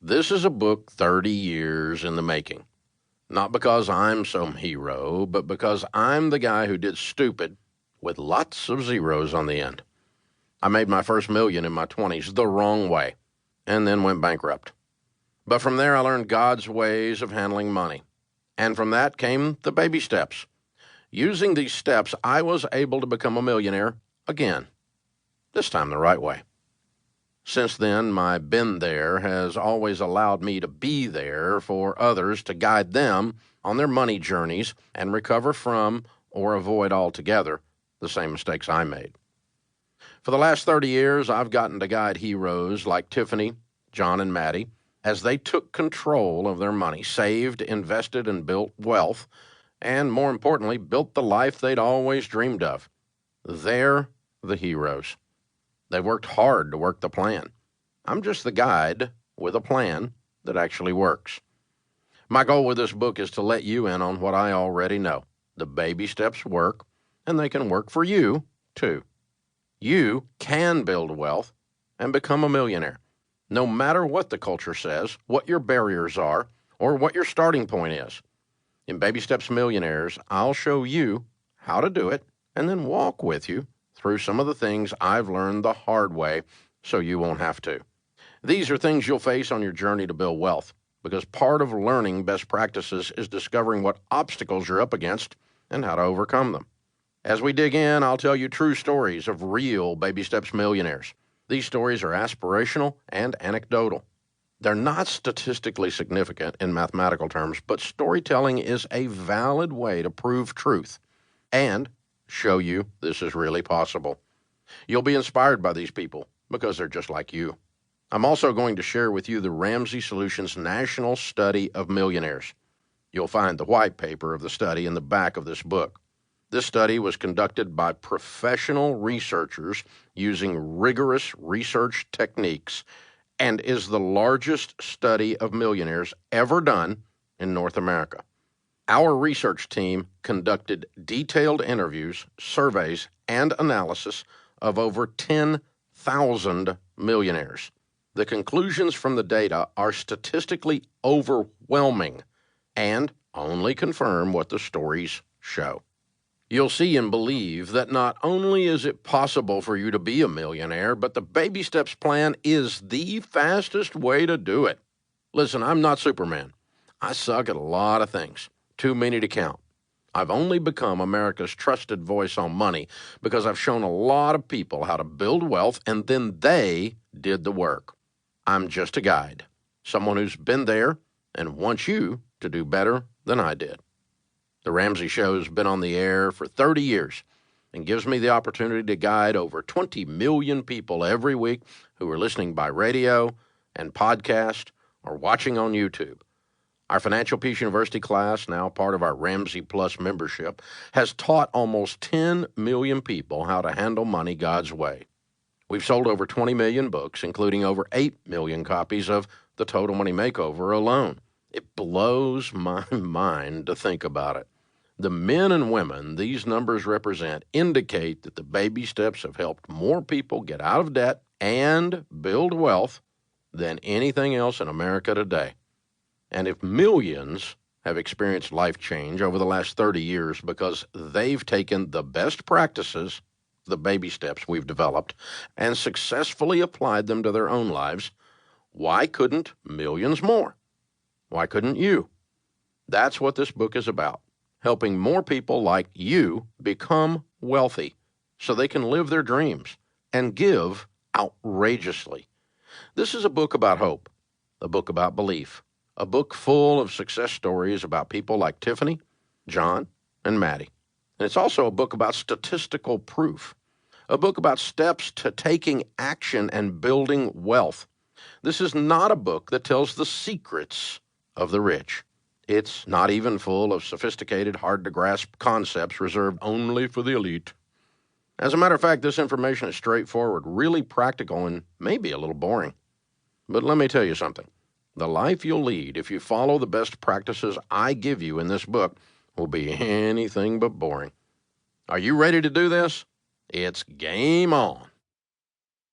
This is a book 30 years in the making. Not because I'm some hero, but because I'm the guy who did stupid with lots of zeros on the end. I made my first million in my 20s the wrong way, and then went bankrupt. But from there I learned God's ways of handling money. And from that came the baby steps. Using these steps, I was able to become a millionaire again, this time the right way. Since then, my been there has always allowed me to be there for others to guide them on their money journeys and recover from or avoid altogether the same mistakes I made. For the last 30 years, I've gotten to guide heroes like Tiffany, John, and Maddie as they took control of their money, saved, invested, and built wealth, and more importantly, built the life they'd always dreamed of. They're the heroes. They worked hard to work the plan. I'm just the guide with a plan that actually works. My goal with this book is to let you in on what I already know. The baby steps work, and they can work for you, too. You can build wealth and become a millionaire, no matter what the culture says, what your barriers are, or what your starting point is. In Baby Steps Millionaires, I'll show you how to do it and then walk with you through some of the things I've learned the hard way so you won't have to. These are things you'll face on your journey to build wealth, because part of learning best practices is discovering what obstacles you're up against and how to overcome them. As we dig in, I'll tell you true stories of real Baby Steps millionaires. These stories are aspirational and anecdotal. They're not statistically significant in mathematical terms, but storytelling is a valid way to prove truth and show you this is really possible. You'll be inspired by these people because they're just like you. I'm also going to share with you the Ramsey Solutions National Study of Millionaires. You'll find the white paper of the study in the back of this book. This study was conducted by professional researchers using rigorous research techniques and is the largest study of millionaires ever done in North America. Our research team conducted detailed interviews, surveys, and analysis of over 10,000 millionaires. The conclusions from the data are statistically overwhelming and only confirm what the stories show. You'll see and believe that not only is it possible for you to be a millionaire, but the Baby Steps plan is the fastest way to do it. Listen, I'm not Superman. I suck at a lot of things, too many to count. I've only become America's trusted voice on money because I've shown a lot of people how to build wealth, and then they did the work. I'm just a guide, someone who's been there and wants you to do better than I did. The Ramsey Show's been on the air for 30 years and gives me the opportunity to guide over 20 million people every week who are listening by radio and podcast or watching on YouTube. Our Financial Peace University class, now part of our Ramsey Plus membership, has taught almost 10 million people how to handle money God's way. We've sold over 20 million books, including over 8 million copies of The Total Money Makeover alone. It blows my mind to think about it. The men and women these numbers represent indicate that the baby steps have helped more people get out of debt and build wealth than anything else in America today. And if millions have experienced life change over the last 30 years because they've taken the best practices, the baby steps we've developed, and successfully applied them to their own lives, why couldn't millions more? Why couldn't you? That's what this book is about. Helping more people like you become wealthy so they can live their dreams and give outrageously. This is a book about hope, a book about belief, a book full of success stories about people like Tiffany, John, and Maddie. And it's also a book about statistical proof, a book about steps to taking action and building wealth. This is not a book that tells the secrets of the rich. It's not even full of sophisticated, hard-to-grasp concepts reserved only for the elite. As a matter of fact, this information is straightforward, really practical, and maybe a little boring. But let me tell you something. The life you'll lead if you follow the best practices I give you in this book will be anything but boring. Are you ready to do this? It's game on.